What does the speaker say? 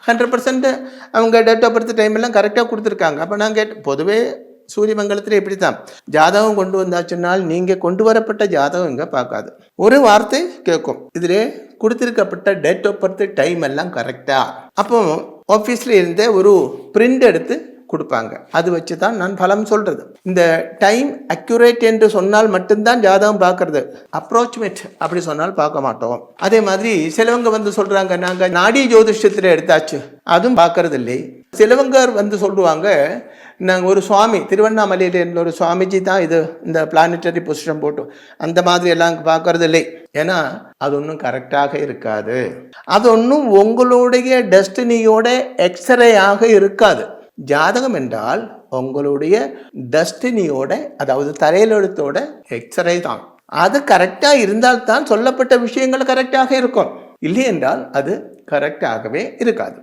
100% அவங்க date of birth time எல்லாம் கரெக்டாக கொடுத்துருக்காங்க. அப்போ நான் பொதுவே சூரியமங்கலத்தில் எப்படி தான் ஜாதகம் கொண்டு வந்தாச்சுன்னால் நீங்கள் கொண்டு வரப்பட்ட ஜாதகம் இங்கே பார்க்காது. ஒரு வார்த்தை கேட்கும், இதிலே கொடுத்துருக்கப்பட்ட டேட் ஆஃப் பர்த் டைம் எல்லாம் கரெக்டா. அப்போ ஆஃபீஸில் இருந்தே ஒரு பிரிண்ட் எடுத்து கொடுப்பாங்க. அது வச்சு தான் நான் பலம் சொல்றது. இந்த டைம் அக்யூரேட் என்று சொன்னால் மட்டும்தான் ஜாதகம் பார்க்கறது. அப்ரோச்மெண்ட் அப்படி சொன்னால் பார்க்க மாட்டோம். அதே மாதிரி சிலவங்க வந்து சொல்றாங்க, நாங்கள் நாடி ஜோதிஷத்தில் எடுத்தாச்சு, அதுவும் பார்க்கறது இல்லை. சிலவங்க வந்து சொல்லுவாங்க, நாங்கள் ஒரு சுவாமி திருவண்ணாமலையில் இருந்த ஒரு சுவாமிஜி தான் இது இந்த பிளானட்டரி பொசிஷன் போட்டு அந்த மாதிரி எல்லாம் பார்க்கறது இல்லை. ஏன்னா அது ஒன்றும் கரெக்டாக இருக்காது. அது ஒன்றும் உங்களுடைய டெஸ்டினியோட எக்ஸ்ரே ஆக இருக்காது. ஜாதகம் என்றால் உங்களுடைய டெஸ்டினியோட, அதாவது தலையெழுத்தோட எக்ஸ்ரே தான். அது கரெக்டாக இருந்தால்தான் சொல்லப்பட்ட விஷயங்கள் கரெக்டாக இருக்கும். இல்லை என்றால் அது கரெக்டாகவே இருக்காது.